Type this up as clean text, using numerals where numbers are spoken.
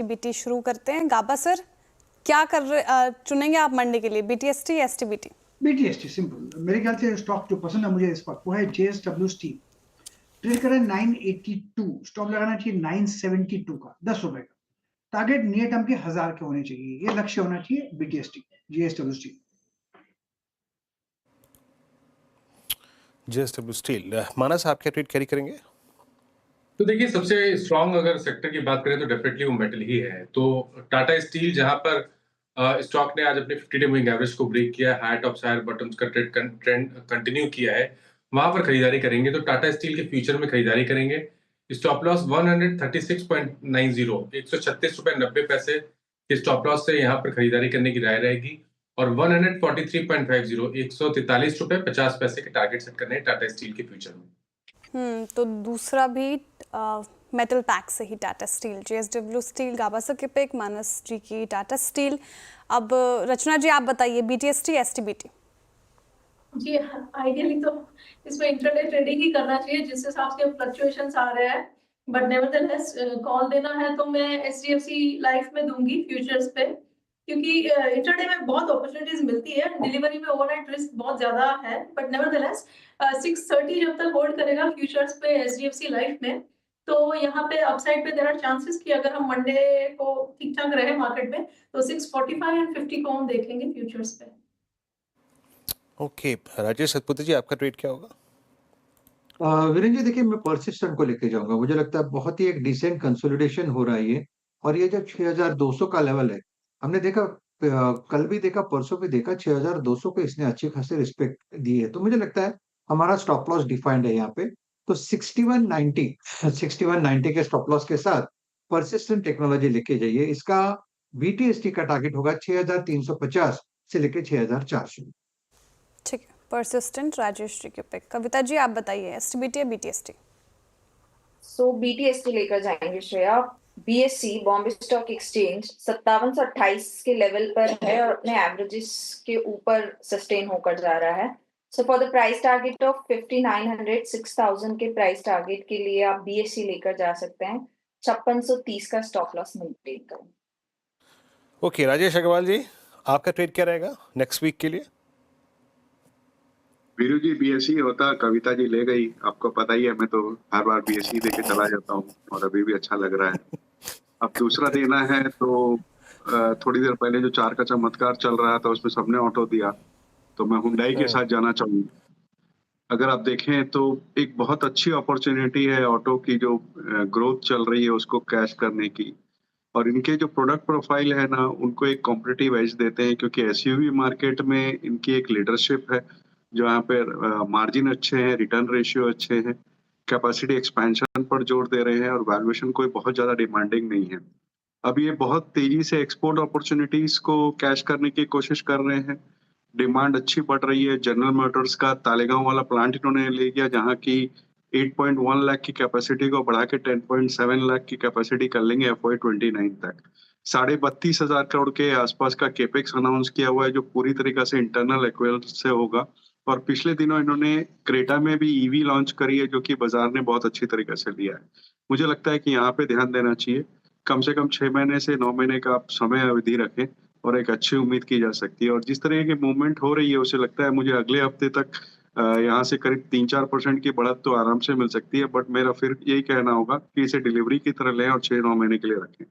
BT शुरू करते हैं। गाबा सर, क्या चुनेंगे आप मंडे के लिए, बीटीएसटी या एसटीबीटी? BTST simple. मेरे ख्याल से स्टॉक जो पसंद है मुझे इस वक्त वो है जेएसडब्ल्यू स्टील। ट्रेड कर रहा है 982, स्टॉप लगाना चाहिए 972 का, 10 रुपए का। टारगेट नियर टर्म के 1000 के होने चाहिए, ये लक्ष्य होना चाहिए BTST JSW steel. JSW steel, Manas आप क्या ट्रेड कैरी करेंगे? तो देखिए, सबसे स्ट्रांग अगर सेक्टर की बात करें तो डेफिनेटली वो मेटल ही है। तो टाटा स्टील, जहां पर स्टॉक ने आज अपने 50 डे मूविंग एवरेज को ब्रेक किया है, हायर टॉप्स हायर बॉटम्स का ट्रेंड कंटिन्यू किया है, वहां पर खरीदारी करेंगे। तो टाटा स्टील के फ्यूचर में खरीदारी करेंगे। स्टॉप लॉस 136.90, 136.90 के स्टॉप लॉस से यहाँ पर खरीदारी करने की राय रहेगी। और 143.50, 143 रुपए 50 के टारगेट सेट करने हैं टाटा स्टील के फ्यूचर में। तो दूसरा भी मेटल पैक से ही टाटा स्टील, जेएसडब्ल्यू स्टील, गाबा सर के पिक, मानस जी की टाटा स्टील। अब रचना जी आप बताइए, बीटीएसटी एसटीबीटी? जी, आइडियली तो इसमें इंट्राडे ट्रेडिंग ही करना चाहिए जिस हिसाब से फ्लक्चुएशंस आ रहे हैं, बट नेवरदलेस कॉल देना है तो मैं एचडीएफसी लाइफ में दूंगी फ्यूचर्स पे, क्योंकि इंट्राडे में बहुत अपॉर्चुनिटीज मिलती है, डिलीवरी में ओवरनाइट रिस्क बहुत ज्यादा है, बट नेवरदलेस 630 जब तक होल्ड करेगा फ्यूचर्स पे एचडीएफसी लाइफ में, तो यहाँ पे अपसाइड पे देयर आर चांसेस कि अगर हम मंडे को ठीक ठाक रहे मार्केट में तो 645 एंड 50 को हम देखेंगे फ्यूचर्स पे। ओके, राजेश सतपुते जी आपका ट्रेड क्या होगा? वीरेंद्र जी देखिए, मैं परसिस्टेंट को लेके जाऊंगा। मुझे लगता है बहुत ही एक डिसेंट कंसोलिडेशन हो रहा है ये, और ये जो 6200 का लेवल है, हमने देखा कल भी देखा, परसों भी देखा, 6200 को इसने अच्छी खासी रिस्पेक्ट दी है। तो मुझे लगता है हमारा स्टॉप लॉस डिफाइंड है यहाँ पे। तो 6190 के स्टॉप लॉस के साथ परसिस्टेंट टेक्नोलॉजी लेके जाइए। इसका बीटीएसटी का टारगेट होगा 6350 से लेके 6400। ठीक है, परसिस्टेंट राजेश जी के पिक। कविता जी आप बताइए, एसटीबीटी या बीटीएसटी? सो बीटीएसटी लेकर जाएंगे Shreya. BSc Bombay stock exchange 5728 के लेवल पर है और अपने एवरेजेस के ऊपर सस्टेन होकर जा रहा है। So for the price target of 5900, 6000 के प्राइस टारगेट के लिए आप बीएससी लेकर जा सकते हैं। 5630 का स्टॉप लॉस मेंटेन करें। ओके, राजेश अग्रवाल जी आपका ट्रेड क्या रहेगा नेक्स्ट वीक के लिए? वीरू जी, बीएससी होता, कविता जी ले गई। आपको पता ही है, मैं तो हर बार बीएससी लेके चला जाता हूँ और अभी भी अच्छा लग रहा है। अब दूसरा देना है तो थोड़ी देर पहले जो 4 का चमत्कार चल रहा था उसमें सबने ऑटो दिया, तो मैं हुंडई के साथ जाना चाहूंगा। अगर आप देखें तो एक बहुत अच्छी अपॉर्चुनिटी है ऑटो की, जो ग्रोथ चल रही है उसको कैश करने की। और इनके जो प्रोडक्ट प्रोफाइल है ना, उनको एक कॉम्पिटिटिव एज देते हैं, क्योंकि एसयूवी मार्केट में इनकी एक लीडरशिप है, जहाँ पे मार्जिन अच्छे हैं, रिटर्न रेशियो अच्छे हैं, कैपेसिटी एक्सपेंशन पर जोर दे रहे हैं और वैल्यूएशन कोई बहुत ज़्यादा डिमांडिंग नहीं है। अब ये बहुत तेजी से एक्सपोर्ट अपॉर्चुनिटीज को कैश करने की कोशिश कर रहे हैं। डिमांड अच्छी बढ़ रही है। जनरल मोटर्स का तालेगांव वाला प्लांट इन्होंने ले गया, जहाँ की 8.1 लाख की कैपेसिटी को बढ़ा के 10.7 लाख की कैपेसिटी कर लेंगे FY29 तक। 32,500 करोड़ के आसपास का केपेक्स अनाउंस किया हुआ है, जो पूरी तरीके से इंटरनल एक्वेल से होगा। और पिछले दिनों इन्होंने क्रेटा में भी ईवी लॉन्च करी है, जो कि बाजार ने बहुत अच्छी तरीके से लिया है। मुझे लगता है कि यहाँ पे ध्यान देना चाहिए। कम से कम 6 महीने से 9 महीने का आप समय अवधि रखें और एक अच्छी उम्मीद की जा सकती है। और जिस तरह की मूवमेंट हो रही है, उसे लगता है मुझे अगले हफ्ते तक यहाँ से करीब 3-4% की बढ़त तो आराम से मिल सकती है। बट मेरा फिर यही कहना होगा कि इसे डिलीवरी की तरह लें और 6-9 महीने के लिए रखें।